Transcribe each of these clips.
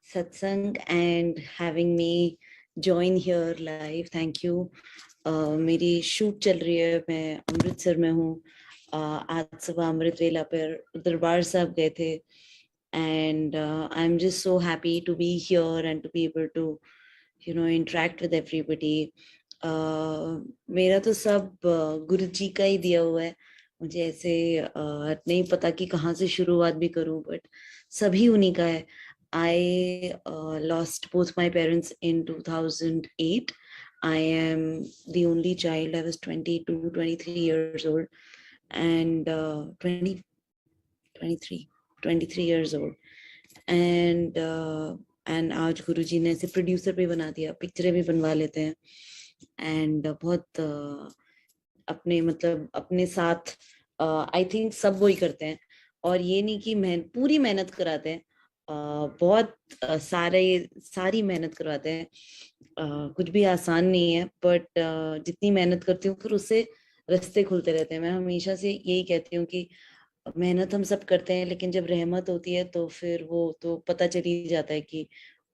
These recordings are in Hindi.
satsang and having me join here live. Thank you. मेरी शूट चल रही है, मैं अमृतसर में हूँ. आज सुबह अमृत वेला पर दरबार साहब गए थे and I'm just so happy to be here and to be able to interact with everybody. मेरा तो सब गुरु जी का ही दिया हुआ है. मुझे ऐसे नहीं पता कि कहाँ से शुरुआत भी करूं, बट सभी उन्हीं का है. I lost both my parents in 2008. I am the only child. I was 22, 23 years old and 23 years old. And आज गुरुजी ने ऐसे प्रोड्यूसर भी बना दिया, पिक्चरें भी बनवा लेते हैं. एंड बहुत अपने मतलब अपने साथ आई थिंक सब वही करते हैं. और ये नहीं कि पूरी मेहनत कराते हैं, बहुत सारी मेहनत करवाते हैं. कुछ भी आसान नहीं है, बट जितनी मेहनत करती हूँ फिर उससे रास्ते खुलते रहते हैं. मैं हमेशा से यही कहती हूँ कि मेहनत हम सब करते हैं, लेकिन जब रहमत होती है तो फिर वो तो पता चल ही जाता है कि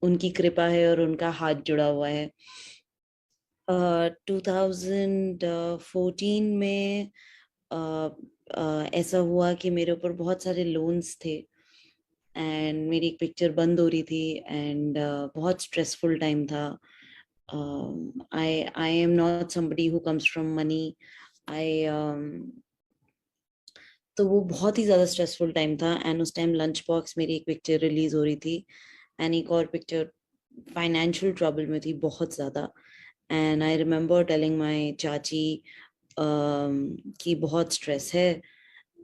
उनकी कृपा है और उनका हाथ जुड़ा हुआ है. 2014 में ऐसा हुआ कि मेरे ऊपर बहुत सारे लोन्स थे एंड मेरी एक पिक्चर बंद हो रही थी एंड बहुत स्ट्रेसफुल टाइम था. I am not somebody who comes from money. I तो वो बहुत ही ज्यादा स्ट्रेसफुल टाइम था. एंड उस टाइम लंच बॉक्स मेरी एक पिक्चर रिलीज हो रही थी एंड एक और पिक्चर फाइनेंशियल ट्रबल में थी बहुत ज्यादा. And I remember telling my चाची कि बहुत स्ट्रेस है.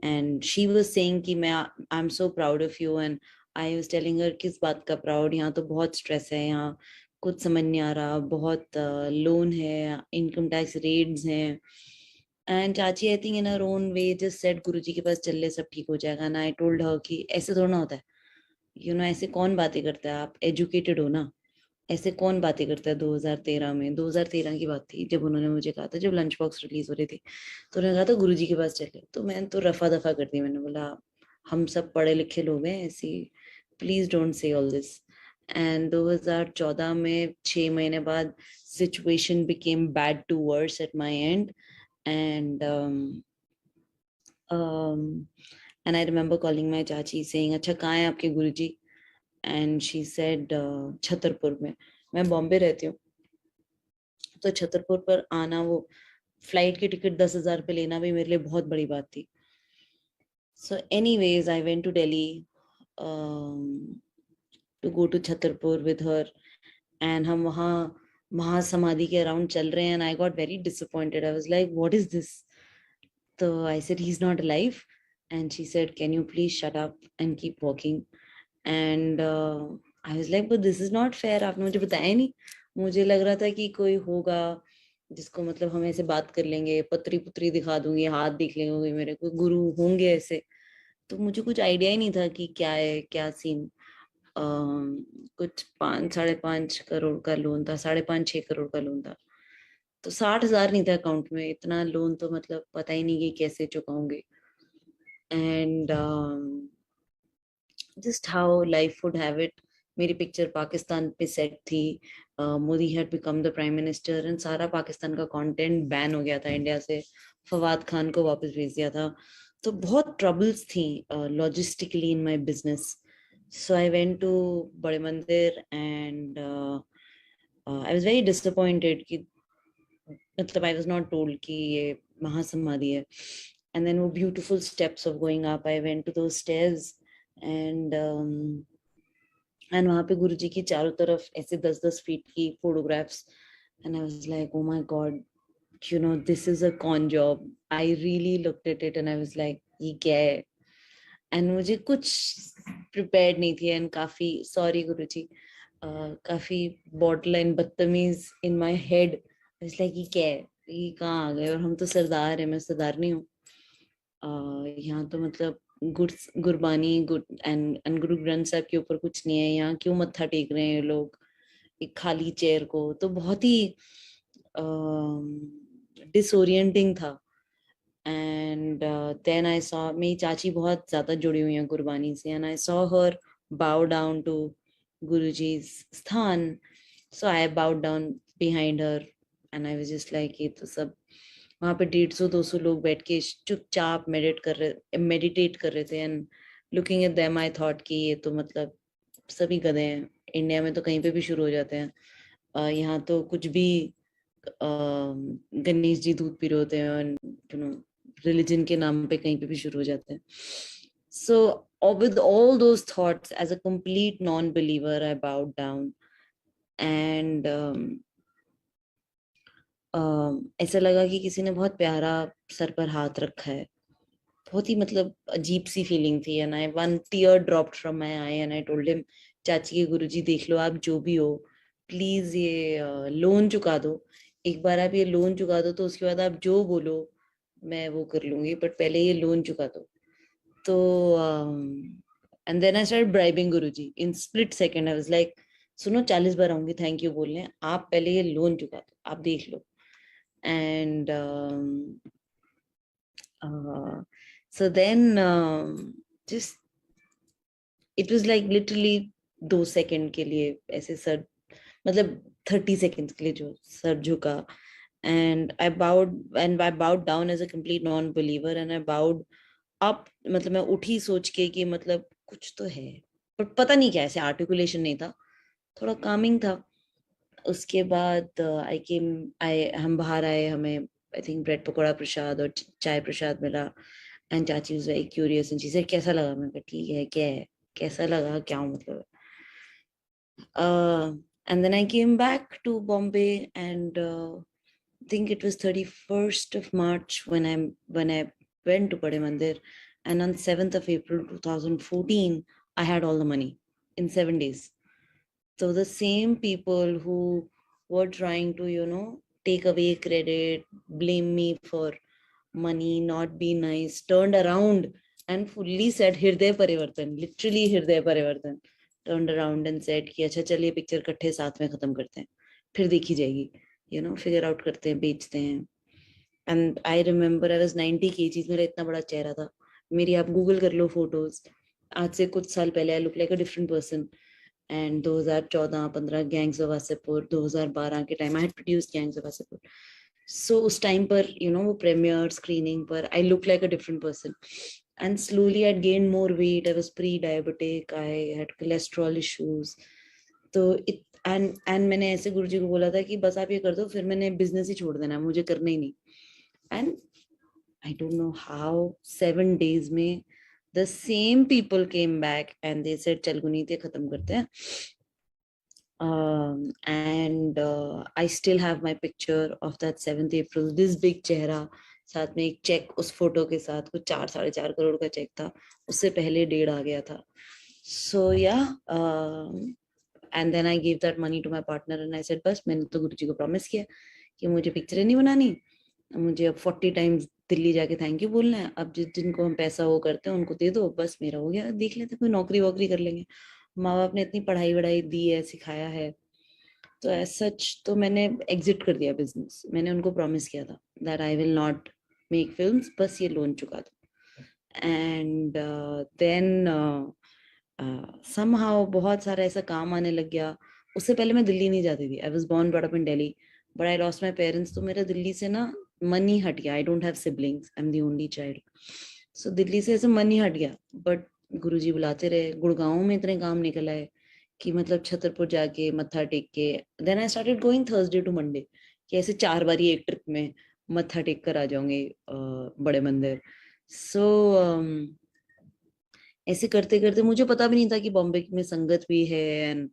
एंड शी वाज सेइंग कि मैं आई am so proud of you. And I was telling her किस बात का प्राउड, यहाँ तो बहुत स्ट्रेस है, यहाँ कुछ समझ नहीं आ रहा, बहुत लोन है, इनकम टैक्स रेड्स हैं. एंड चाची I think in her own way just said Guruji के पास चल ले सब ठीक हो जाएगा. ना आई टोल्ड हर कि ऐसे थोड़ा ना होता है. ऐसे कौन बातें करता है, आप एजुकेटेड हो ना. ऐसे कौन बातें करता है. 2013 में 2013 की बात थी जब उन्होंने मुझे कहा था, जब लंच बॉक्स रिलीज हो रही थी तो उन्होंने कहा था गुरुजी के पास चले. तो मैंने तो रफा दफा कर दी. मैंने बोला हम सब पढ़े लिखे लोग हैं, ऐसी please don't say all this. And 2014 में 6 महीने बाद situation became bad to worse at my end. And and I remember calling my चाची saying, अच्छा कहाँ है आपके गुरुजी? And she said छतरपुर में. मैं बॉम्बे रहती हूँ, तो छतरपुर पर आना, वो फ्लाइट की टिकट 10,000 पे लेना भी मेरे लिए बहुत बड़ी बात थी. So anyways, I went to Delhi to go to Chhatarpur with her. And हम वहाँ महासमाधि के अराउंड चल रहे हैं. And I got very disappointed. I was like, what is this? So I said, he's not alive. And she said, can you please shut up and keep walking? And I was like, but this is not fair. आपने मुझे बताया नहीं. मुझे लग रहा था कि कोई होगा जिसको मतलब हम ऐसे बात कर लेंगे, पत्री पुत्री दिखा दूंगी, हाथ देख लेंगे, मेरे कोई गुरु होंगे ऐसे. तो मुझे कुछ आइडिया ही नहीं था कि क्या है क्या सीन. कुछ 5-5.5 करोड़ का लोन था, 5.5-6 करोड़ का लोन था. तो 60,000 नहीं था अकाउंट में. इतना लोन तो मतलब पता ही नहीं कि कैसे चुकाऊंगे. And just how life would have it, मेरी पिक्चर पाकिस्तान पे सेट थी. Modi had become the prime minister and सारा पाकिस्तान का कंटेंट बैन हो गया था इंडिया से. फवाद खान को वापस भेज दिया था. तो बहुत ट्रबल्स थी logistically in my business. So I went to Bade Mandir and I was very disappointed कि मतलब आई वाज नॉट टोल्ड कि ये महासमाधि है. एंड देन वो beautiful steps of going up, I went to those stairs. And वहां पे गुरुजी की चारों तरफ ऐसे 10-10 फीट की photographs. And I was like, oh my God, this is a con job. I really looked at it and I was like, ये क्या है. एंड मुझे कुछ प्रिपेयर्ड नहीं थी. एंड काफी सॉरी गुरुजी, काफी बॉटल एंड बदतमीज in my head. I was like, ये क्या है, ये कहाँ आ गए, और हम तो सरदार है, मैं सरदार नहीं हूँ. यहाँ तो मतलब गुरबानी एंड गुरु ग्रंथ साहब के ऊपर कुछ नहीं है. यहाँ क्यों मत्था टेक रहे हैं लोग एक खाली चेयर को. तो बहुत ही डिसोरिएंटिंग था. एंड देन आई सॉ, मेरी चाची बहुत ज्यादा जुड़ी हुई है गुरबानी से. And I saw her bow down to Guruji's sthan. So I bowed down behind her and I was just like, ये तो सब वहां पे 150-200 लोग बैठ के चुपचाप मेडिटेट कर रहे थे, and looking at them I thought कि ये तो मतलब सभी गधे हैं, इंडिया में तो कहीं पे भी शुरू हो जाते हैं, यहाँ तो कुछ भी गणेश जी दूध पी रहे होते हैं, और यू नो रिलीजन के नाम पे कहीं पे भी शुरू हो जाते हैं. So with all those thoughts, as a complete non-believer, I bowed down, and ऐसा लगा कि किसी ने बहुत प्यारा सर पर हाथ रखा है. बहुत ही मतलब अजीब सी फीलिंग थी, and I one tear dropped from my eye and I told him, चाची के गुरुजी देख लो, आप जो भी हो, प्लीज ये लोन चुका दो. एक बार आप ये लोन चुका दो तो उसके बाद आप जो बोलो मैं वो कर लूंगी, बट पहले ये लोन चुका दो. तो and then I started bribing Guruji in split second. I was like, सुनो 40 बार आऊंगी थैंक यू बोलने, आप पहले ये लोन चुका दो, आप देख लो. And so then just it was like literally 2 second के लिए ऐसे सर, मतलब 30 seconds के लिए जो सर झुका, and I bowed down as a complete non-believer, and I bowed up, मतलब मैं उठी सोच के कि मतलब कुछ तो है, पर पता नहीं क्या, ऐसे आर्टिकुलेशन नहीं था, थोड़ा कामिंग था. उसके बाद हम बाहर आए, हमें आई थिंक ब्रेड पकौड़ा प्रसाद और चाय प्रसाद मिला, एंड चाची was very curious and she said कैसा लगा. मैं कहा ठीक है, क्या है, कैसा लगा, क्या मतलब. And then I came back to Bombay, and I think it was 31st of March when I went to Bade Mandir, and on 7th of April 2014 I had all the money in 7 days. So the same people who were trying to, take away credit, blame me for money, not be nice, turned around and fully said Hirday Parivartan, literally Hirday Parivartan, turned around and said कि अच्छा चलिए पिक्चर इकट्ठे साथ में खत्म करते हैं, फिर देखी जाएगी, फिगर आउट करते हैं, बेचते हैं. And I remember I was 90 kgs, मेरा इतना बड़ा चेहरा था. मेरी आप गूगल कर लो फोटोज, आज से कुछ साल पहले I look like a different person. And 2014-15 gangs of Wasseypur, 2012 के time I had produced gangs of Wasseypur. So उस टाइम पर वो प्रीमियर स्क्रीनिंग पर I look like a different person, and slowly I gain more weight. I was pre diabetic, I had cholesterol issues. तो एंड मैंने ऐसे गुरुजी को बोला था कि बस आप ये कर दो, फिर मैंने बिजनेस ही छोड़ देना, मुझे करना ही नहीं. And I don't know how 7 days में the same people came back and they said चल गुनीत ये खत्म करते हैं. And I still have my picture of that 7th April, this big चेहरा, साथ में एक चेक उस फोटो के साथ, कुछ 4-4.5 करोड़ का चेक था, उससे पहले 1.5 आ गया था. So yeah, and then I gave that money to my partner and I said बस मैंने तो गुरुजी को प्रॉमिस किया कि मुझे पिक्चरें नहीं बनानी, मुझे अब 40 times दिल्ली जाके थैंक यू बोलना है, अब जिनको हम पैसा वो करते हैं उनको दे दो, बस मेरा हो गया, देख लेते कोई नौकरी वोकरी कर लेंगे. माँ बाप ने इतनी पढ़ाई वढ़ाई दी है, सिखाया है, तो एज सच तो मैंने एग्जिट कर दिया बिजनेस. मैंने उनको प्रॉमिस किया था that I will not make films, बस ये लोन चुका दो. एंड देन समहाउ बहुत सारा ऐसा काम आने लग गया. उससे पहले मैं दिल्ली नहीं जाती थी. I was born brought up in Delhi but I lost my parents, तो मेरा दिल्ली से ना मन ही हट गया. I don't have siblings, I am the only child. So Delhi से ऐसे मन ही हट गया. बट गुरुजी बुलाते रहे. गुड़गांव में इतने काम निकल आए कि मतलब छतरपुर जाके मत्था टेक के, then I started going Thursday to Monday, कि ऐसे 4 बारी एक ट्रिप में मत्था टेक कर आ जाऊंगे बड़े मंदिर. सो ऐसे करते करते मुझे पता भी नहीं था कि बॉम्बे में संगत भी है, एंड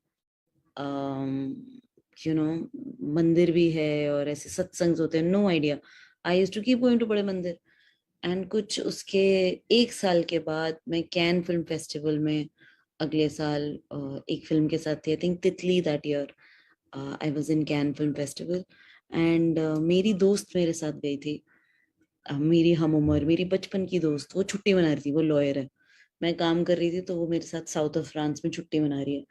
मंदिर भी है और ऐसे सत्संग होते हैं. No idea. I used to keep going to Bade Mandir. And कुछ उसके 1 साल के बाद मैं कैन फिल्म फेस्टिवल में अगले साल एक फिल्म के साथ थी, आई थिंक तितली. That year I was in can film festival, and मेरी दोस्त मेरे साथ गई थी. मेरी हम उम्र, मेरी बचपन की दोस्त, वो छुट्टी मना रही थी. वो लॉयर है, मैं काम कर रही थी, तो वो मेरे साथ साउथ ऑफ फ्रांस में छुट्टी मना रही है.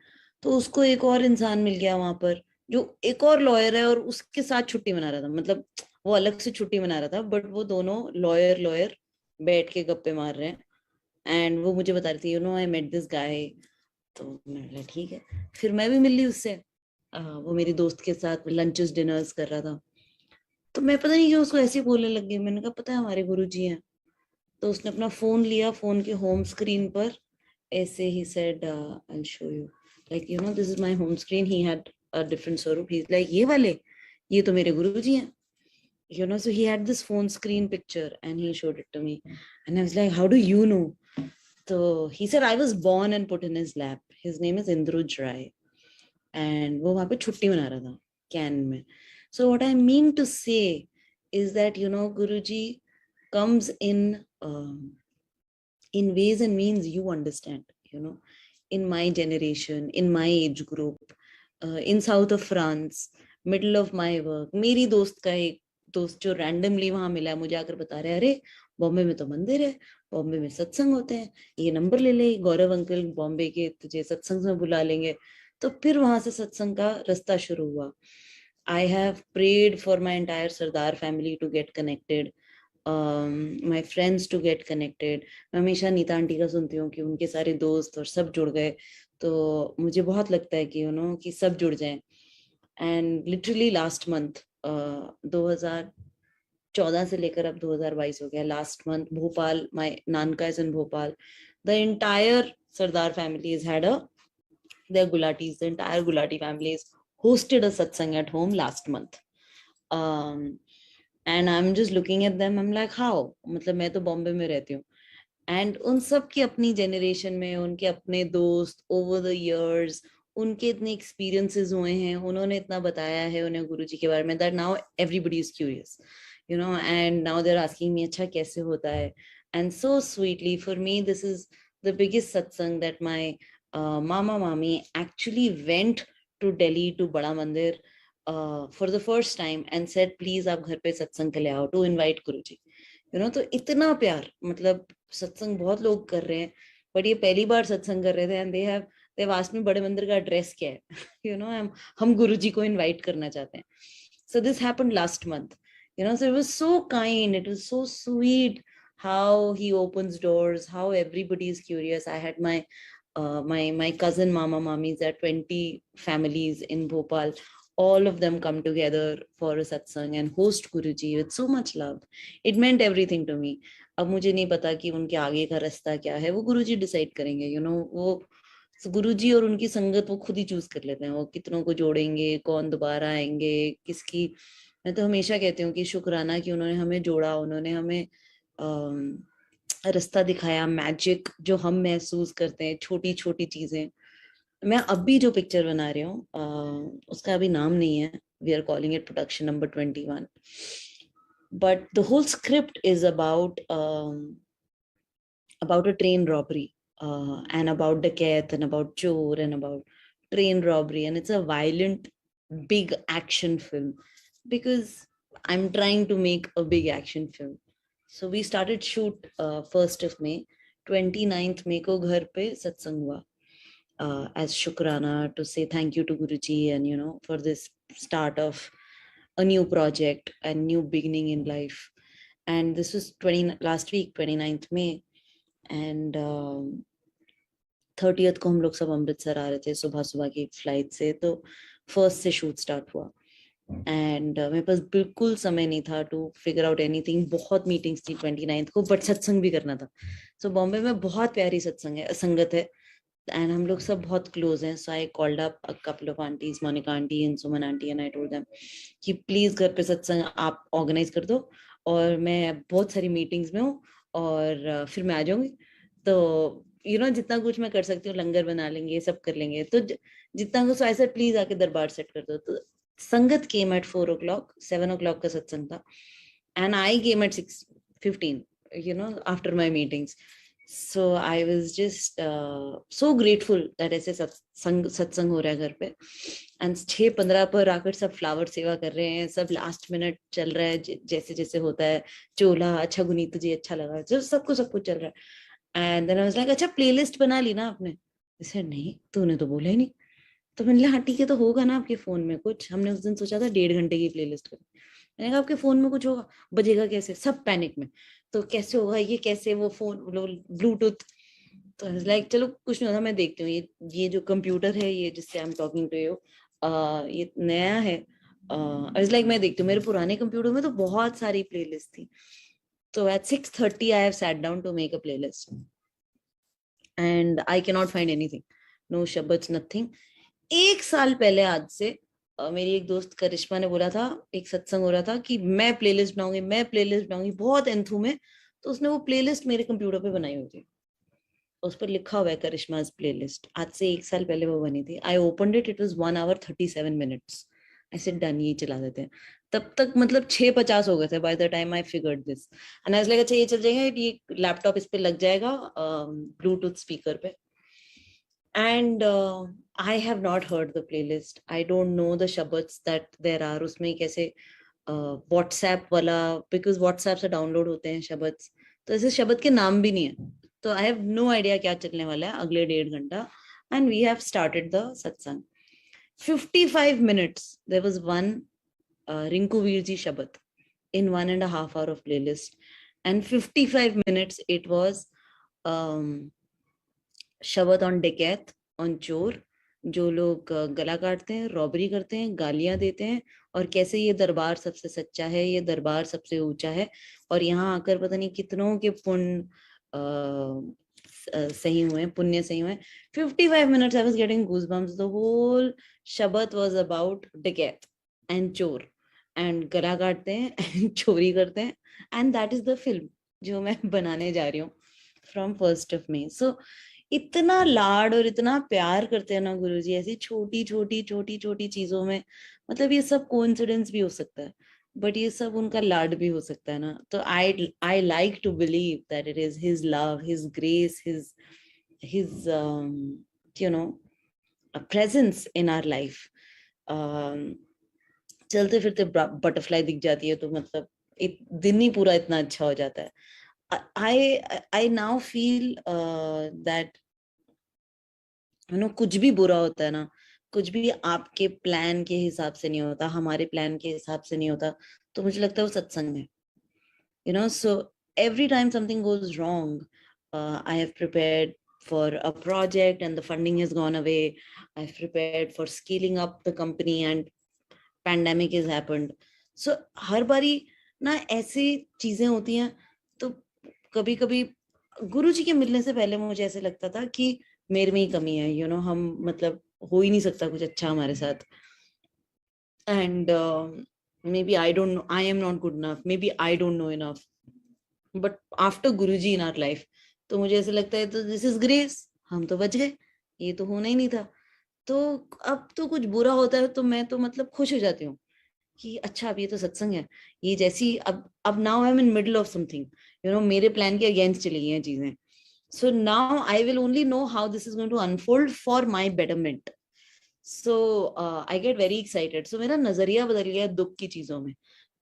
तो उसको एक और इंसान मिल गया वहां पर जो एक और लॉयर है और उसके साथ छुट्टी मना रहा था. मतलब वो अलग से छुट्टी मना रहा था, बट वो दोनों लॉयर लॉयर बैठ के गप्पे मार रहे हैं. एंड वो मुझे बता रही थी, आई मेट दिस गाय, तो मैंने बोला ठीक है। फिर मैं भी मिल ली उससे। वो मेरी दोस्त के साथ लंचेस डिनर्स कर रहा था, तो मैं पता नहीं क्यों उसको ऐसे ही बोलने लग गई। मैंने कहा पता है हमारे गुरुजी हैं। तो उसने अपना फोन लिया, फोन के होम स्क्रीन पर ऐसे he said I show you, like you know this is my home screen. He had a different स्वरूप, ही इज लाइक ये वाले, ये तो मेरे गुरुजी हैं, you know. So he had this phone screen picture and he showed it to me, and I was like, how do you know? So he said I was born and put in his lap. His name is Indruj Rai, and वो वहाँ पे छुट्टी मना रहा था कैन में. So what I mean to say is that, you know, Guruji comes in ways and means you understand, you know. In my generation, in my age group, in south of France, middle of my work, मेरी दोस्त का एक दोस्त जो रैंडमली वहां मिला, मुझे आकर बता रहे अरे बॉम्बे में तो मंदिर है, बॉम्बे में सत्संग होते हैं, ये नंबर ले ले गौरव अंकल बॉम्बे के, तुझे सत्संग में बुला लेंगे. तो फिर वहां से सत्संग का रास्ता शुरू हुआ. I have prayed for my entire Sardar family to get connected, my friends to get connected. मैं हमेशा नीता आंटी का सुनती हूँ कि उनके सारे दोस्त और सब जुड़ गए, तो मुझे बहुत लगता है कि यू नो कि सब जुड़ जाएं. एंड लिटरली लास्ट मंथ 2014 से लेकर अब 2022 हो गया, लास्ट मंथ भोपाल, माय नानका is in Bhopal, the entire Sardar family has had a, their Gulatis, the entire Gulati family has hosted a satsang at home last month. And I'm just looking at them, I'm like how, मतलब मैं तो बॉम्बे में रहती हूँ, एंड उन सब की अपनी जनरेशन में उनके अपने दोस्त ओवर द इयर्स, उनके इतने एक्सपीरियंसेस हुए हैं, उन्होंने इतना बताया है उन्हें गुरुजी के बारे में, that now everybody is curious, you know, and now they are asking me अच्छा कैसे होता है. And so sweetly for me this is the biggest satsang that my mama mami actually went to Delhi to Bada Mandir for the first time and said please आप घर पे सत्संग के लिए आओ to invite Guruji, you know. तो इतना प्यार, मतलब सत्संग बहुत लोग कर रहे हैं, बट ये पहली बार सत्संग कर रहे थे, and they have asked me बड़े मंदिर का एड्रेस क्या है, यू नो. हम गुरुजी को इनवाइट करना चाहते हैं. So this happened last month, you know. So it was so kind, it was so sweet how he opens doors, how everybody is curious. I had my cousin mama mamis at 20 families in Bhopal, all of them come together for a satsang and host Guruji with so much love. It meant everything to me. अब मुझे नहीं पता कि उनके आगे का रास्ता क्या है, वो गुरुजी डिसाइड करेंगे, यू नो. वो गुरुजी और उनकी संगत वो खुद ही चूज कर लेते हैं, वो कितनों को जोड़ेंगे, कौन दोबारा आएंगे, किसकी. मैं तो हमेशा कहती हूँ कि शुक्राना कि उन्होंने हमें जोड़ा, उन्होंने हमें रास्ता दिखाया. मैजिक जो हम महसूस करते हैं, छोटी छोटी चीजें. मैं अभी जो पिक्चर बना रही हूँ उसका अभी नाम नहीं है, we are calling it production number 21, but the whole script is about a train robbery, and about dakat and about chor and about train robbery, and it's a violent big action film because I'm trying to make a big action film. So we started shoot 1st of May, 29th May को घर पे सत्संग हुआ, as Shukrana to say thank you to Guruji and, you know, for this start of a new project and new beginning in life. And this was last week, 29th May. And 30th को हम लोग सब अमृतसर आ रहे थे सुबह सुबह की फ्लाइट से, तो 1st से शूट स्टार्ट हुआ. एंड मेरे पास बिल्कुल समय नहीं था टू फिगर आउट एनीथिंग. बहुत मीटिंग्स थी 29th को, बट सत्संग भी करना था. सो बॉम्बे में बहुत प्यारी सत्संग है, संगत है, एंड हम लोग सब बहुत क्लोज हैं. So I called up a couple of aunties, Monica aunty and Suman aunty, and I told them कि प्लीज घर पे सत्संग आप ऑर्गेनाइज कर दो, और मैं बहुत सारी मीटिंग्स में हूँ, और फिर मैं आ जाऊंगी. तो यू नो जितना कुछ मैं कर सकती हूँ, लंगर बना लेंगे, सब कर लेंगे, तो जितना कुछ ऐसा प्लीज आके दरबार सेट कर दो. तो संगत केम एट 4 o'clock, 7 o'clock का सत्संग था, and I came at 6:15, you know, after my meetings. So I was just so grateful that ऐसे सत्संग हो रहा है घर पे. एंड 6:15 पर आकर सब फ्लावर सेवा कर रहे हैं, सब लास्ट मिनट चल रहा है, जैसे जैसे होता है, चोला अच्छा गुनी तुझे अच्छा लगा, जो सब कुछ चल रहा है. And then I was like अच्छा प्लेलिस्ट बना ली ना आपने? सर नहीं, तूने तो बोला ही नहीं. तो मैंने कहा हाँ ठीक है, तो होगा ना आपके फोन में कुछ. हमने उस दिन सोचा था 1.5 घंटे की प्लेलिस्ट करें. मैंने कहा आपके फोन में कुछ होगा, बजेगा कैसे? सब पैनिक में, तो कैसे होगा ये, कैसे वो फोन ब्लूटूथ. तो आई वाज लाइक चलो कुछ नहीं होता, मैं देखती हूँ, ये जो कंप्यूटर है, ये जिससे I am talking to you, ये नया है। आई वाज लाइक मैं देखती हूँ, मेरे पुराने कंप्यूटर में तो बहुत सारी प्लेलिस्ट थी। तो at 6:30 I have sat down to make a playlist and I can not find anything, no शब्द, नथिंग। एक साल पहले आज से मेरी एक दोस्त करिश्मा ने बोला था, एक सत्संग हो रहा था कि मैं प्लेलिस्ट बनाऊंगी, मैं प्लेलिस्ट बनाऊंगी, बहुत एंथू में। तो उसने वो प्लेलिस्ट मेरे कंप्यूटर पे बनाई हुई थी, उस पर लिखा हुआ है करिश्मा's प्लेलिस्ट। आज से एक साल पहले वो बनी थी। I opened it, it was 1 hour 37 minutes। ऐसे डन, ये चला देते हैं। तब तक मतलब 6:50 हो गए थे by the time I figured this. And I was like अच्छा ये चल जाएगा, ये लैपटॉप इस पे लग जाएगा ब्लूटूथ स्पीकर पे। And I have not heard the playlist, I don't know the शब्द्स दैट देयर आर उसमें, कैसे व्हाट्सएप वाला, बिकॉज व्हाट्सएप से डाउनलोड होते हैं शब्द, तो ऐसे शब्द के नाम भी नहीं है। तो आई हैव नो आइडिया क्या चलने वाला है अगले 1.5 घंटा। And we have started the satsang. 55 minutes there was one Rinku Veerji Shabad in 1.5 hour of playlist, and 55 minutes it was शब्द ऑन डकैत, ऑन चोर, जो लोग गला काटते हैं, रॉबरी करते हैं, गालियां देते हैं, और कैसे ये दरबार सबसे सच्चा है, ये दरबार सबसे ऊंचा है, और यहाँ आकर पता नहीं कितनों के पुण्य सही हुए, पुण्य सही हुए। 55 minutes I was getting goosebumps. The whole शब्द was about डकैत एंड चोर एंड गला काटते हैं एंड चोरी करते हैं, and that is the film जो मैं बनाने जा रही हूँ from 1st of May. So इतना लाड और इतना प्यार करते हैं ना गुरुजी, ऐसी छोटी छोटी छोटी छोटी चीजों में। मतलब ये सब कोइंसिडेंस भी हो सकता है, बट ये सब उनका लाड भी हो सकता है ना। तो I like to believe that it is his love, his grace, his you know presence in our life. चलते फिरते बटरफ्लाई दिख जाती है तो मतलब दिन ही पूरा इतना अच्छा हो जाता है। I now feel that कुछ भी बुरा होता है ना, कुछ भी आपके प्लान के हिसाब से नहीं होता, हमारे प्लान के हिसाब से नहीं होता, तो मुझे लगता है वो सत्संग है। So every time something goes wrong, I have prepared for a project and the funding has gone away. I've prepared for scaling up the company and pandemic has happened. So हर बारी ना ऐसी चीजें होती हैं। तो कभी कभी गुरु जी के मिलने से पहले मुझे ऐसे लगता था कि मेरे में ही कमी है, हम मतलब हो ही नहीं सकता कुछ अच्छा हमारे साथ। And maybe I don't know, I am not good enough, maybe I don't know enough, but after Guru ji in our life तो मुझे ऐसे लगता है तो दिस इज ग्रेस, हम तो बच गए, ये तो होना ही नहीं था। तो अब तो कुछ बुरा होता है तो मैं तो मतलब खुश हो जाती हूँ कि अच्छा अब ये तो सत्संग है। ये जैसी अब now I am in middle of something, मेरे प्लान के अगेंस्ट चली गई हैं चीजें। So now I will only know how this is going to unfold for my betterment. So I get very excited. So मेरा नजरिया बदल गया दुख की चीजों में।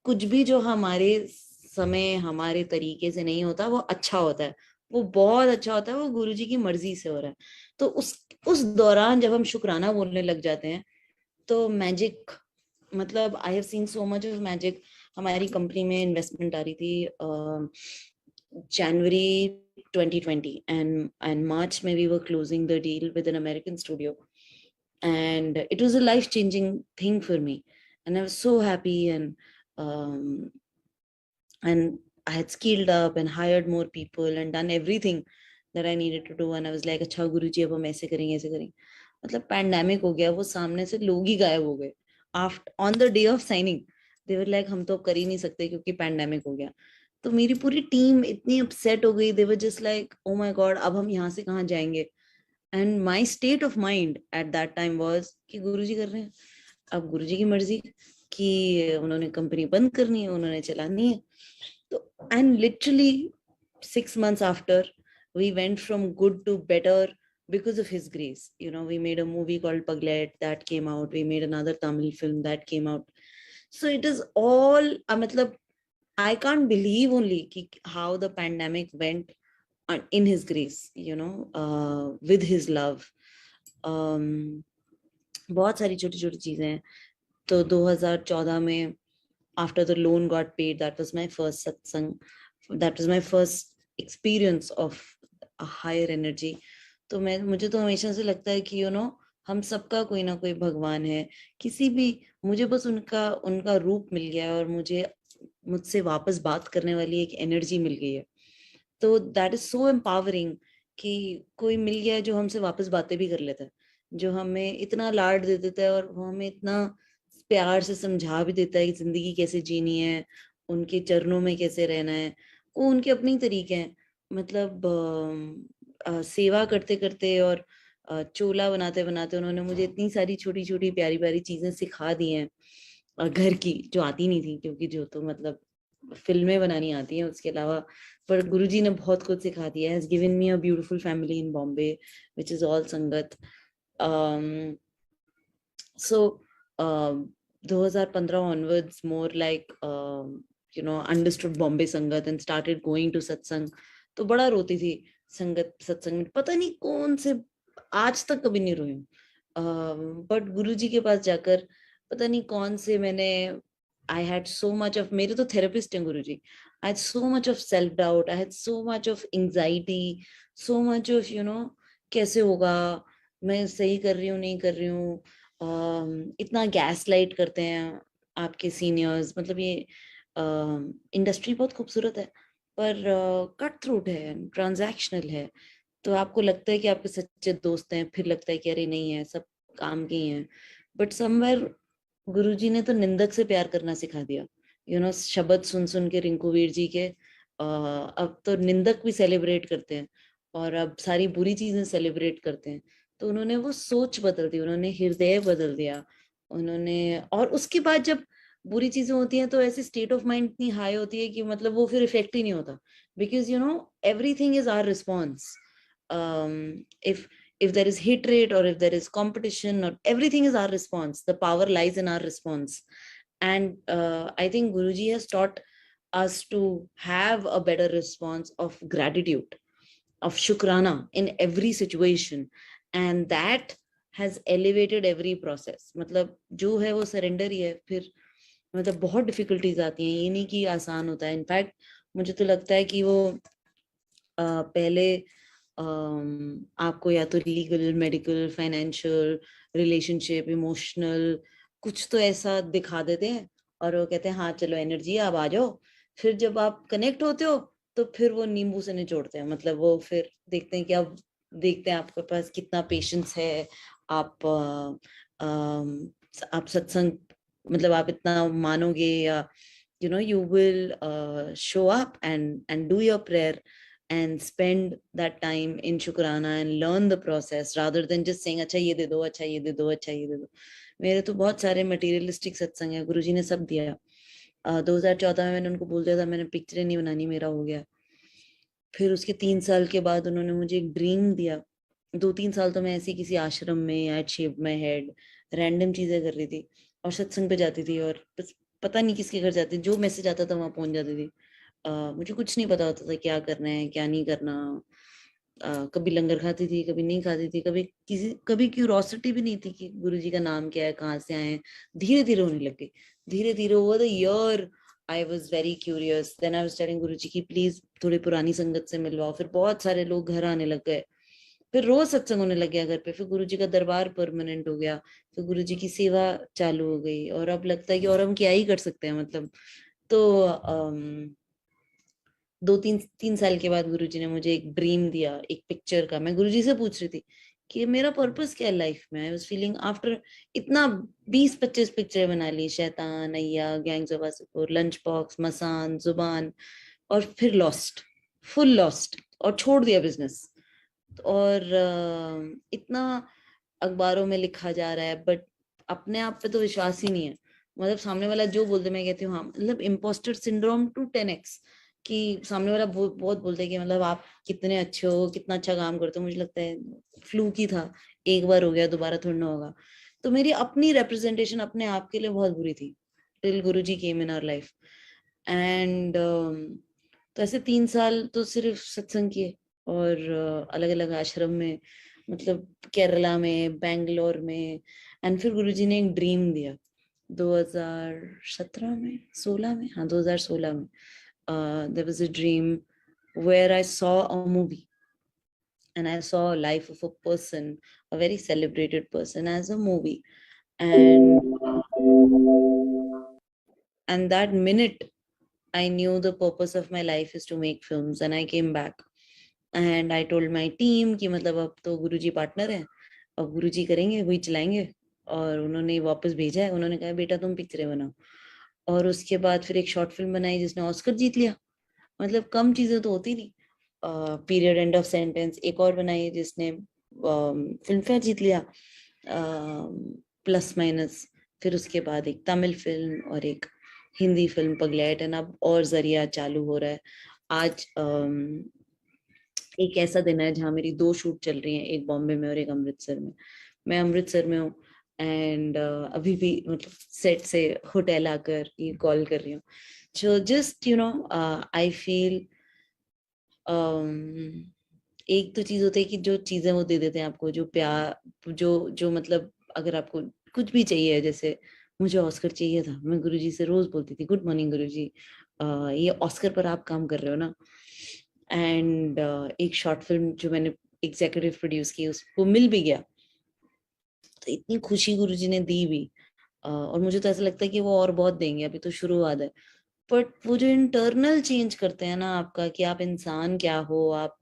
कुछ भी जो हमारे समय, हमारे तरीके से नहीं होता, वो अच्छा होता है, वो बहुत अच्छा होता है, वो गुरुजी की मर्जी से हो रहा है। तो उस दौरान जब हम शुक्राना बोलने लग जाते हैं तो मैजिक, मतलब I have seen so much of magic. हमारी कंपनी में इन्वेस्टमेंट आ रही थी January 2020, and March maybe we were closing the deal with an American studio, and it was a life-changing thing for me, and I was so happy, um, and I had scaled up and hired more people and done everything that I needed to do, and I was like अच्छा गुरुजी अब हम ऐसे करेंगे ऐसे करेंगे। मतलब पैंडेमिक हो गया, वो सामने से लोग ही गायब हो गए। After on the day of signing they were like हम तो कर ही नहीं सकते क्योंकि पैंडेमिक हो गया। तो मेरी पूरी टीम इतनी अपसेट हो गई, they were just like oh my god अब हम यहाँ से कहाँ जाएंगे। And my state of mind at that time was कि गुरुजी कर रहे हैं, अब गुरुजी की मर्जी, कि उन्होंने कंपनी बंद करनी है, उन्होंने चलानी है। तो and literally 6 months after we went from good to better because of his grace. We made a movie called Paglet that came out, we made another Tamil film that came out. So it is all matlab, I can't believe only how the pandemic went in his grace, with his love. बहुत सारी छोटी छोटी चीजें हैं। तो 2014 में after the loan got paid, that was my first satsang, that was my first experience of higher energy. तो मुझे तो हमेशा से लगता है कि हम सबका कोई ना कोई भगवान है, किसी भी, मुझे बस उनका उनका रूप मिल गया है और मुझसे वापस बात करने वाली एक एनर्जी मिल गई है। तो दैट इज सो एम्पावरिंग कि कोई मिल गया है जो हमसे वापस बातें भी कर लेता है, जो हमें इतना लाड दे देता है और वो हमें इतना प्यार से समझा भी देता है कि जिंदगी कैसे जीनी है, उनके चरणों में कैसे रहना है। वो उनके अपने ही तरीके हैं, मतलब सेवा करते करते और चोला बनाते बनाते उन्होंने मुझे इतनी सारी छोटी छोटी प्यारी प्यारी चीजें सिखा दी हैं, घर की, जो आती नहीं थी, क्योंकि जो तो मतलब फिल्में बनानी आती हैं उसके अलावा। पर गुरुजी ने बहुत कुछ सिखा दिया, has given me a beautiful family in Bombay which is all संगत। सो 2015 onwards, more like understood Bombay संगत and started going to सत्संग। तो बड़ा रोती थी संगत सत्संग में, पता नहीं कौन से, आज तक कभी नहीं रोई हूँ। बट गुरुजी के पास जाकर पता नहीं कौन से मैंने, I had so much of, मेरे तो थेरेपिस्ट हैं Guruji, I had so much of self doubt, I had so much of anxiety, so much of कैसे होगा, मैं सही कर रही हूँ नहीं कर रही हूँ। इतना गैस लाइट करते हैं आपके सीनियर्स, मतलब ये इंडस्ट्री बहुत खूबसूरत है पर कट थ्रोट है, ट्रांजैक्शनल है। तो आपको लगता है कि आपके सच्चे दोस्त हैं, फिर लगता है कि अरे नहीं है, सब काम के ही हैं। बट समवेयर गुरुजी ने तो निंदक से प्यार करना सिखा दिया। शब्द सुन सुन के रिंकू वीर जी के अब तो निंदक भी सेलिब्रेट करते हैं और अब सारी बुरी चीजें सेलिब्रेट करते हैं। तो उन्होंने वो सोच बदल दी, उन्होंने हृदय बदल दिया उन्होंने। और उसके बाद जब बुरी चीजें होती हैं तो ऐसी स्टेट ऑफ माइंड इतनी हाई होती है कि मतलब वो फिर इफेक्ट ही नहीं होता, because everything is our response. if if there is hit rate or if there is competition, or everything is our response, the power lies in our response. And I think Guruji has taught us to have a better response of gratitude, of shukrana in every situation, and that has elevated every process। मतलब जो है वो सरेंडर ही है फिर। मतलब बहुत डिफिकल्टीज आती हैं, ये नहीं कि आसान होता है। इनफैक्ट मुझे तो लगता है कि वो पहले आपको या तो legal, medical, financial, relationship, emotional कुछ तो ऐसा दिखा देते हैं और वो कहते हैं हाँ चलो एनर्जी आप आ जाओ। फिर जब आप कनेक्ट होते हो तो फिर वो नींबू से निचोड़ते हैं, मतलब वो फिर देखते हैं कि आप, देखते हैं आपके पास कितना पेशेंस है। आप आप सत्संग, मतलब आप इतना मानोगे, या you will show up and do your prayer and spend that time in Shukrana and learn the process rather than just saying अच्छा ये दे दो, अच्छा ये दे दो, अच्छा ये दे दो। मेरे तो बहुत सारे मटेरियलिस्टिक सत्संग है, गुरुजी ने सब दिया। 2014 में मैंने उनको बोल दिया था मैंने पिक्चरें नहीं बनानी, मेरा हो गया। फिर उसके 3 साल के बाद उन्होंने मुझे एक ड्रीम दिया। 2-3 साल तो मैं ऐसी किसी आश्रम में या शेप में हेड रैंडम चीजें कर रही थी और सत्संग पे जाती थी और बस पता नहीं किसके घर जाती, जो मैसेज आता था वहां पहुंच जाती थी। मुझे कुछ नहीं पता होता था क्या करना है क्या नहीं करना। कभी लंगर खाती थी, कभी नहीं खाती थी, कभी क्यूरोसिटी भी नहीं थी कि गुरुजी का नाम क्या है, कहाँ से आए हैं। धीरे धीरे होने लग गई, धीरे धीरे over the year I was very curious. Then I was telling Guruji की प्लीज थोड़ी पुरानी संगत से मिलवाओ। फिर बहुत सारे लोग घर आने लग गए, फिर रोज सत्संग होने लग गया घर पे। फिर गुरुजी का दरबार परमानेंट हो गया, फिर गुरुजी की सेवा चालू हो गई और अब लगता है कि और हम क्या ही कर सकते हैं, मतलब। तो 2-3 साल के बाद गुरुजी ने मुझे एक ड्रीम दिया, एक पिक्चर का। मैं गुरुजी से पूछ रही थी कि मेरा पर्पस क्या है लाइफ में। आई वाज फीलिंग आफ्टर इतना 20-25 पिक्चर बना ली, Shaitaan, Aiyyaa, gangs of Wasseypur, lunch box, Masaan, Zubaan, और फिर लॉस्ट, फुल लॉस्ट और छोड़ दिया बिजनेस। और इतना अखबारों में लिखा जा रहा है बट अपने आप पे तो विश्वास ही नहीं है। मतलब सामने वाला जो बोलते मैं कहती हूँ हाँ, मतलब इम्पोस्टर सिंड्रोम टू 10x, कि सामने वाला बहुत बोलते हैं कि मतलब आप कितने अच्छे हो, कितना अच्छा काम करते हो। मुझे लगता है फ्लूक ही था, एक बार हो गया, दोबारा थोड़ा ना होगा। तो मेरी अपनी रिप्रेजेंटेशन अपने आप के लिए बहुत बुरी थी till Guruji came in our life. And तो ऐसे 3 साल तो सिर्फ सत्संग किए और अलग अलग आश्रम में, मतलब केरला में, बैंगलोर में। एंड फिर गुरुजी ने एक ड्रीम दिया 2017 में, 16 में, हाँ 2016 में। There was a dream where I saw a movie and I saw life of a person, a very celebrated person, as a movie. And that minute I knew the purpose of my life is to make films, and I came back and I told my team कि मतलब अब तो गुरुजी पार्टनर है, अब गुरुजी करेंगे, वही चलाएंगे। और उन्होंने वापस भेजा है, उन्होंने कहा बेटा तुम पिक्चरें बनाओ। और उसके बाद फिर एक शॉर्ट फिल्म बनाई जिसने ऑस्कर जीत लिया। मतलब कम चीजें तो होती नहीं। पीरियड एंड ऑफ सेंटेंस एक और बनाई जिसने फिल्म फेयर जीत लिया, प्लस माइनस। फिर उसके बाद एक तमिल फिल्म और एक हिंदी फिल्म पगलैट, एंड अब और जरिया चालू हो रहा है। आज एक ऐसा दिन है जहाँ मेरी 2 शूट चल रही हैं, एक बॉम्बे में और एक अमृतसर में। मैं अमृतसर में हूँ, एंड अभी भी मतलब सेट से होटल आकर ये कॉल कर रही हूँ। सो जस्ट आई फील एक तो चीज होती है कि जो चीजें वो दे देते हैं आपको, जो प्यार, जो मतलब अगर आपको कुछ भी चाहिए, जैसे मुझे ऑस्कर चाहिए था, मैं गुरुजी से रोज बोलती थी गुड मॉर्निंग गुरुजी, ये ऑस्कर पर आप काम कर रहे हो ना। एंड एक शॉर्ट फिल्म जो मैंने एग्जीक्यूटिव प्रोड्यूस की उसको मिल भी गया, तो इतनी खुशी गुरुजी ने दी भी। और मुझे तो ऐसा लगता है कि वो और बहुत देंगे, अभी तो शुरुआत है। बट वो जो इंटरनल चेंज करते हैं ना आपका, कि आप इंसान क्या हो, आप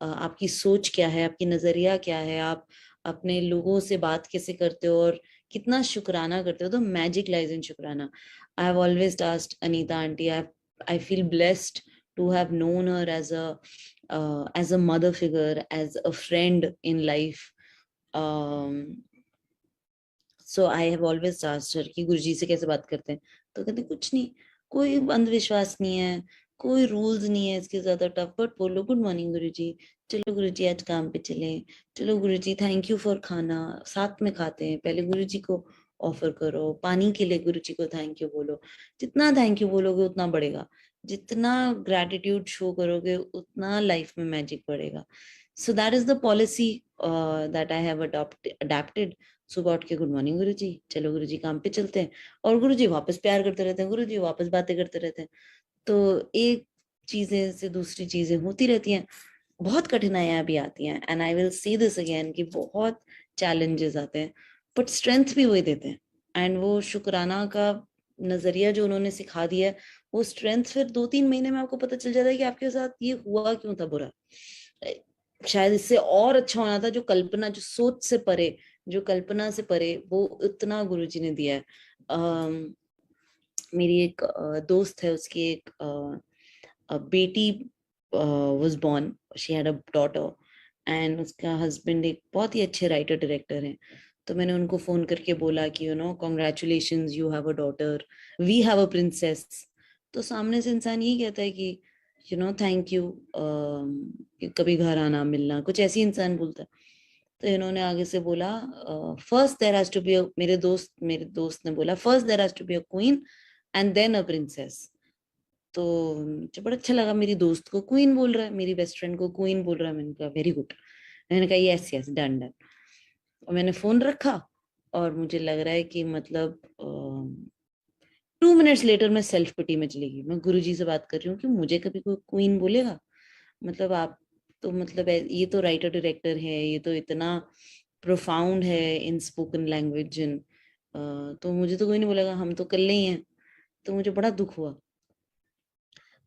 आपकी सोच क्या है, आपकी नजरिया क्या है, आप अपने लोगों से बात कैसे करते हो और कितना शुक्राना करते हो, तो मैजिक लाइज इन शुक्राना। I have always asked Anita aunty, I feel blessed to have known her as a mother figure, as a friend in life. So I have always asked her कि गुरुजी से कैसे बात करते हैं, तो कहते कुछ नहीं, कोई अंधविश्वास नहीं है, कोई रूल्स नहीं है इसके ज्यादा टफ, बट बोलो गुड मॉर्निंग गुरुजी, चलो गुरुजी आज काम पे चले, चलो गुरुजी थैंक यू फॉर खाना, साथ में खाते हैं, पहले गुरुजी को ऑफर करो, पानी के लिए गुरुजी को थैंक यू बोलो। जितना थैंक यू बोलोगे उतना बढ़ेगा, जितना ग्रैटिट्यूड शो करोगे उतना लाइफ में मैजिक बढ़ेगा। So that is the policy that I have adopted. सुबह उठ के गुड मॉर्निंग गुरुजी, चलो गुरुजी काम पे चलते हैं, और गुरुजी वापस प्यार करते रहते हैं, गुरुजी वापस बातें करते रहते हैं। तो एक चीजें से दूसरी चीजें होती रहती हैं। बहुत कठिनाइयां भी आती हैं, and I will say this again कि बहुत चैलेंजेस आते हैं, बट स्ट्रेंथ भी वही देते हैं। एंड वो शुक्राना का नजरिया जो उन्होंने सिखा दिया है, वो स्ट्रेंथ फिर 2-3 महीने में आपको पता चल जाता है कि आपके साथ ये हुआ क्यों था बुरा, शायद इससे और अच्छा होना था। जो कल्पना, जो सोच से परे, जो कल्पना से परे, वो इतना गुरुजी ने दिया है। मेरी एक दोस्त है, उसकी एक बेटी was born, she had a daughter, and उसका हस्बैंड एक बहुत ही अच्छे राइटर डायरेक्टर हैं। तो मैंने उनको फोन करके बोला कि congratulations, you have a daughter, we have a princess. तो सामने से इंसान यही कहता है कि थैंक यू, कभी घर आना मिलना, कुछ ऐसी इंसान बोलता है। तो इन्होंने आगे से बोला, first there has to be, मेरे दोस्त ने बोला first there has to be a queen and then a princess. तो मुझे बड़ा अच्छा लगा, मेरी दोस्त को क्वीन बोल रहा है, मेरी बेस्ट फ्रेंड को क्वीन बोल रहा है। मैंने कहा वेरी गुड, मैंने कहा यस यस डन डन। और मैंने फोन रखा, और मुझे लग रहा है कि मतलब 2 मिनट्स लेटर मैं सेल्फ पिटी में चली गई। मैं गुरुजी से बात कर रही हूँ कि मुझे कभी कोई क्वीन बोलेगा, मतलब आप तो मतलब ये तो राइटर डायरेक्टर है, ये तो इतना प्रोफाउंड है इन स्पोकन लैंग्वेज, तो मुझे तो कोई नहीं बोलेगा, हम तो कल्ले ही हैं। तो मुझे बड़ा दुख हुआ।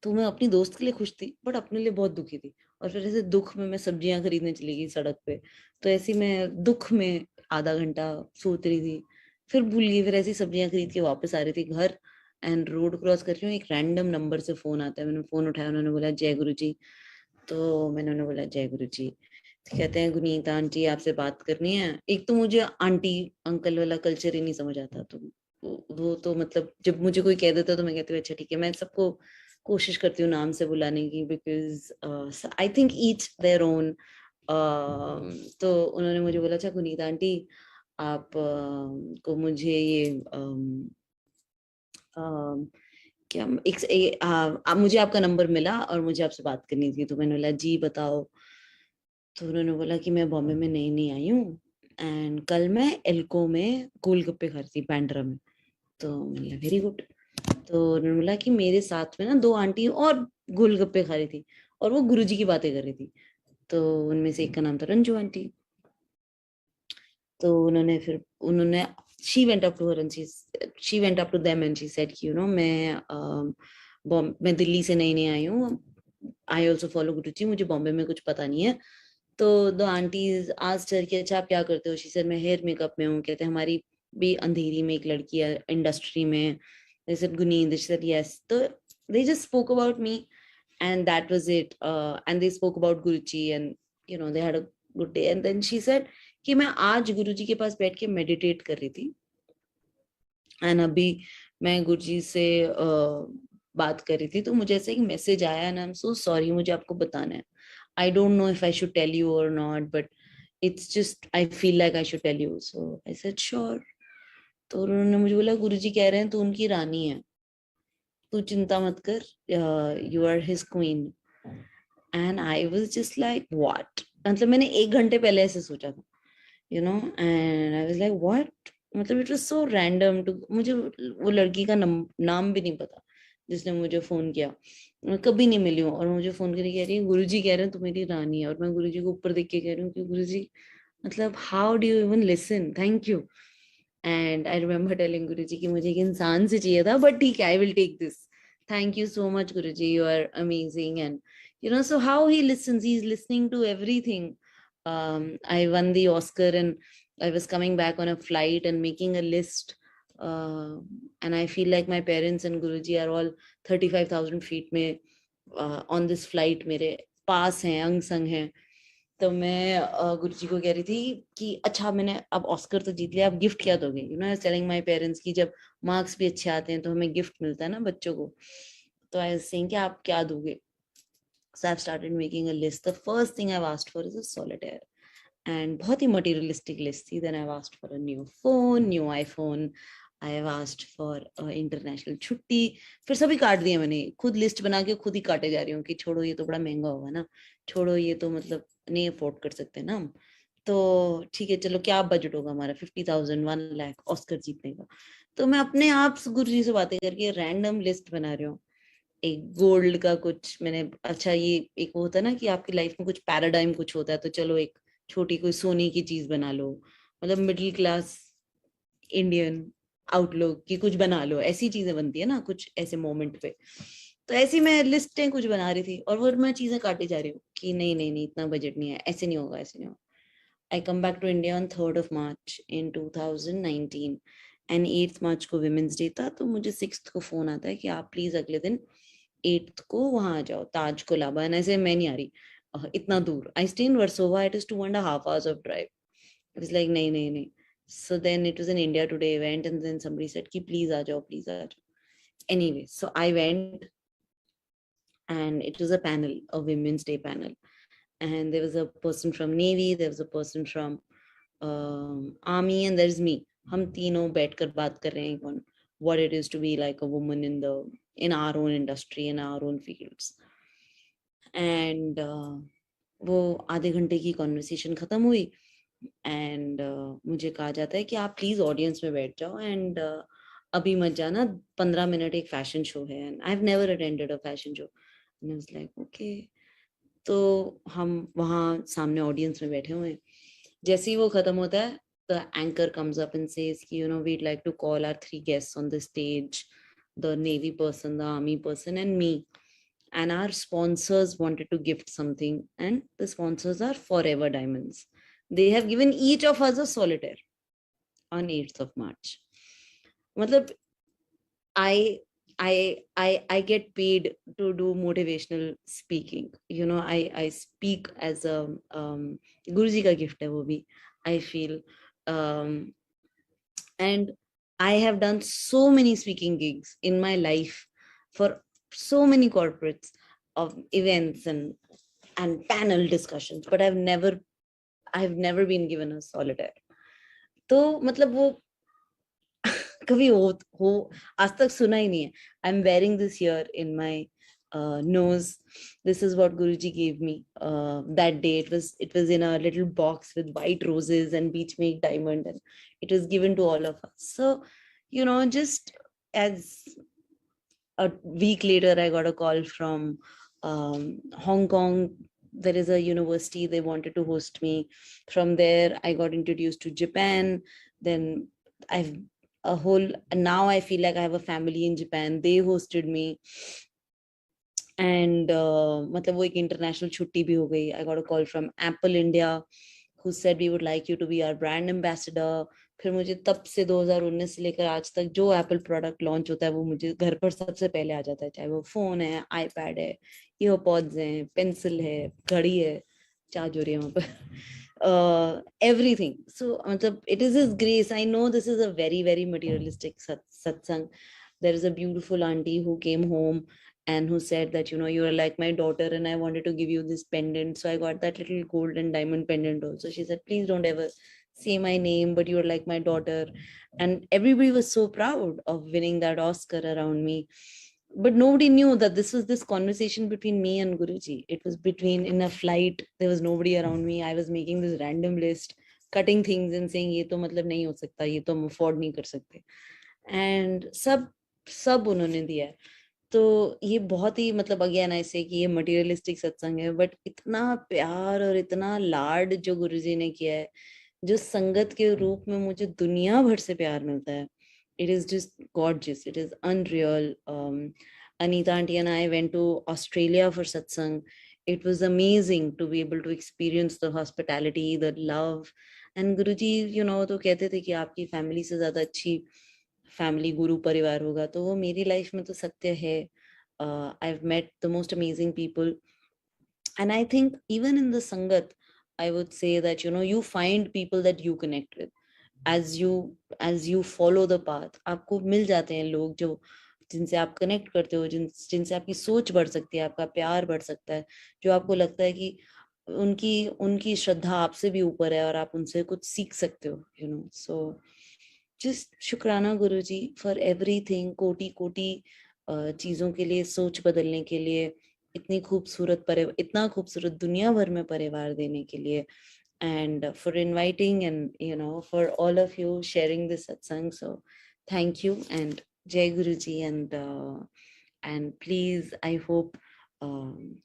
तो मैं अपनी दोस्त के लिए खुश थी, बट अपने लिए बहुत दुखी थी। और फिर ऐसे दुख में मैं सब्जियां खरीदने चली गई सड़क पे। तो ऐसी मैं दुख में आधा घंटा सोच रही थी, फिर भूल गई, फिर ऐसी सब्जियां खरीद के वापस आ रही थी घर, एंड रोड क्रॉस कर रही हूँ, एक रैंडम नंबर से फोन आता है। मैंने फोन उठाया, उन्होंने बोला जय गुरु जी। तो मैंने उन्हें बोला जय गुरु जी। तो कहते हैं गुनीता आंटी आपसे बात करनी है। एक तो मुझे आंटी अंकल वाला कल्चर ही नहीं समझ आता, तो वो तो मतलब जब मुझे कोई कह देता तो मैं कहती हूँ अच्छा ठीक है। मैं सबको कोशिश करती हूँ नाम से बुलाने की, because I think each their own. तो उन्होंने मुझे बोला अच्छा गुनीता आंटी, आप को मुझे ये क्या मुझे आपका नंबर मिला और मुझे आपसे बात करनी थी। तो मैंने बोला जी बताओ। तो उन्होंने बोला कि मैं बॉम्बे में नई नई आई हूँ, एंड कल मैं एल्को में गोलगप्पे खा रही थी, बैंड्रा में। तो मैंने वेरी गुड। तो उन्होंने बोला कि मेरे साथ में ना 2 आंटी और गोलगप्पे खा रही थी, और वो गुरुजी की बातें कर रही थी। तो उनमें से एक का नाम था रंजू आंटी। तो उन्होंने she went up to her and she went up to them and she said कि मैं दिल्ली से नई नई आई हूँ, आई ऑल्सो फॉलो गुरुजी, मुझे बॉम्बे में कुछ पता नहीं है। तो द आंटीज आस्क्ड हर कि अच्छा आप क्या करते हो? शी सेड मैं हेयर मेकअप में हूँ। कहते हमारी भी अंधेरी में एक लड़की है इंडस्ट्री में। they said Guneet, she said yes. तो they just spoke about me and that was it. And they spoke about Guruji and they had a good day. And then she said कि मैं आज गुरुजी के पास बैठ के मेडिटेट कर रही थी एंड अभी मैं गुरुजी से बात कर रही थी, तो मुझे ऐसे एक मैसेज आया and I am so sorry, मुझे आपको बताना है। I don't know if I should tell you और not, but it's just I feel like I should tell you, so I said sure. तो उन्होंने मुझे बोला गुरुजी कह रहे हैं तू उनकी रानी है, तू चिंता मत कर, you are his queen. And I was just like what, मतलब मैंने 1 घंटे पहले ऐसे सोचा था, and I was like what, मतलब it was so random to, मुझे वो लड़की का नाम भी नहीं पता जिसने मुझे फोन किया, मैं कभी नहीं मिली हूँ, और मुझे फोन करके कह रही है गुरुजी कह रहे हैं तू मेरी रानी है, और मैं गुरुजी को ऊपर देख के कह रही हूँ कि गुरुजी मतलब how do you even listen, thank you. And I remember telling Guruji कि मुझे एक इंसान से चाहिए था, बट ठीक है I will take this, thank you so much Guruji, you are amazing. And so how he listens, he's listening to everything. I won the Oscar and I was coming back on a flight and making a list, and I feel like my parents and Guruji are all 35,000 feet में on this flight, मेरे पास हैं, अंग संग हैं। तो मैं गुरुजी को कह रही थी कि अच्छा मैंने अब ऑस्कर तो जीत लिया, अब गिफ्ट क्या दोगे? टेलिंग माय पेरेंट्स की जब मार्क्स भी अच्छे आते हैं तो हमें गिफ्ट मिलता है ना बच्चों को, तो आई वाज सेइंग कि आप क्या दोगे? So I've started making a list. The first thing I've asked for is a solitaire. And बहुत ही materialistic list थी. Then I've asked for a new phone, new iPhone. I have asked for international छुट्टी। फिर सभी काट दिए मैंने, खुद लिस्ट बना के खुद ही काटे जा रही हूँ कि छोड़ो ये तो बड़ा महंगा होगा ना, छोड़ो ये तो मतलब नहीं अफोर्ड कर सकते ना हम, तो ठीक है चलो क्या बजट होगा हमारा, 50,000, 1 लाख ऑस्कर जीतने का। तो मैं अपने आप गुरु जी से बातें करके रैंडम लिस्ट बना रही हूँ। एक गोल्ड का कुछ मैंने, अच्छा ये एक वो होता है ना कि आपकी लाइफ में कुछ पैराडाइम कुछ होता है, तो चलो एक छोटी कोई सोने की चीज बना लो, मतलब मिडिल क्लास इंडियन आउटलुक की कुछ बना लो, ऐसी चीजें बनती है ना कुछ ऐसे मोमेंट पे। तो ऐसी मैं लिस्टें कुछ बना रही थी और वो मैं चीजें काटी जा रही हूँ कि नहीं नहीं नहीं इतना बजट नहीं है, ऐसे नहीं होगा, ऐसे नहीं होगा। I come back to India on 3rd of March in 2019 and 8th March को वुमेन्स डे था, तो मुझे 6th को फोन आता है कि आप प्लीज अगले दिन 8th को वहां आ जाओ ताज कोलाबा। एंड ऐसे मैं नहीं आ रही इतना दूर, I stay in Versova, it is 2.5 hours of drive. I was like नहीं नहीं नहीं। So then it was an India Today event and then somebody said कि please आ जाओ, please आ जाओ। Anyway, so I went and it was a panel, a Women's Day panel, and there was a person from Navy, there was a person from Army, and there's me. हम तीनों बैठकर बात कर रहे हैं on what it is to be like a woman in our own industry, in our own fields. And वो आधे घंटे की कॉन्वर्सेशन खत्म हुई एंड मुझे कहा जाता है कि आप प्लीज ऑडियंस में बैठ जाओ एंड अभी मत जाना, 15 मिनट एक फैशन शो है and I have never attended a fashion show. I was like okay. तो हम वहाँ सामने ऑडियंस में बैठे हुए हैं, जैसे ही वो खत्म होता है the anchor comes up and says कि we'd like to call our 3 guests on the stage, the Navy person, the Army person and me, and our sponsors wanted to gift something, and the sponsors are Forever Diamonds. They have given each of us a solitaire on 8th of March. मतलब I I get paid to do motivational speaking. I speak as a Guruji ka gift hai wo bhi, I feel. Um, and I have done so many speaking gigs in my life for so many corporates of events and panel discussions, but I've never been given a solitaire. तो मतलब वो कभी हो आज तक सुना ही नहीं है। I am wearing this here in my nose. This is what Guruji gave me that day. It was in a little box with white roses and beach made diamond, and it was given to all of us. So just as a week later I got a call from Hong Kong there is a university, they wanted to host me. From there I got introduced to Japan. Then I've a whole, now I feel like I have a family in Japan. They hosted me. And मतलब वो एक इंटरनेशनल छुट्टी भी हो गई. I got a call from Apple India who said we would like you to be our brand ambassador. फिर मुझे तब से 2019 से लेकर आज तक जो एप्पल प्रोडक्ट लॉन्च होता है वो मुझे घर पर सबसे पहले आ जाता है, चाहे वो फोन है, आईपैड है, ईयरपॉड्स हैं, पेंसिल है, घड़ी है, चार्ज हो रही है वहां पर, everything. So मतलब it is his grace. I know this is a very very materialistic satsang. There is a beautiful auntie who came home and who said that, you know, you are like my daughter and I wanted to give you this pendant. So I got that little gold and diamond pendant also. She said, please don't ever say my name, but you are like my daughter. And everybody was so proud of winning that Oscar around me. But nobody knew that this was this conversation between me and Guruji. It was between, in a flight, there was nobody around me. I was making this random list, cutting things and saying, ये तो मतलब नहीं हो सकता, ये तो हम afford नहीं कर सकते. And सब उन्होंने दिया. तो ये बहुत ही मतलब अगेन ऐसे कि ये मटेरियलिस्टिक सत्संग है, बट इतना प्यार और इतना लाड जो गुरुजी ने किया है, जो संगत के रूप में मुझे दुनिया भर से प्यार मिलता है. It is just gorgeous, it is unreal. Anita auntie and I went to Australia for satsang. It was amazing to be able to experience the hospitality, the love. And Guruji, you know, तो कहते थे कि आपकी फैमिली से ज्यादा अच्छी फैमिली गुरु परिवार होगा. तो वो मेरी लाइफ में तो सत्य है. I've met the most amazing people. And I think even in the sangat, I would say that, you know, you find people that you connect with as you follow the path. आपको मिल जाते हैं लोग जो जिनसे आप कनेक्ट करते हो, जिनसे आपकी सोच बढ़ सकती है, आपका प्यार बढ़ सकता है, जो आपको लगता है कि उनकी उनकी श्रद्धा आपसे भी ऊपर है और आप उनसे कुछ सीख सकते हो, you know. So just शुक्राना गुरुजी फॉर एवरीथिंग. कोटि कोटि चीजों के लिए, सोच बदलने के लिए, इतना खूबसूरत दुनिया भर में परिवार देने के लिए, and for inviting and, you know, for all of you sharing this satsang. So thank you and Jai Guruji. And please, I hope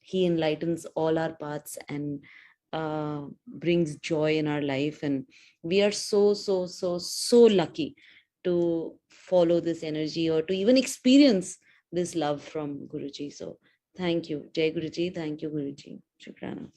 he enlightens all our paths and brings joy in our life. And we are so lucky to follow this energy or to even experience this love from Guruji. So thank you, Jai Guruji. Thank you, Guruji. Shukrana.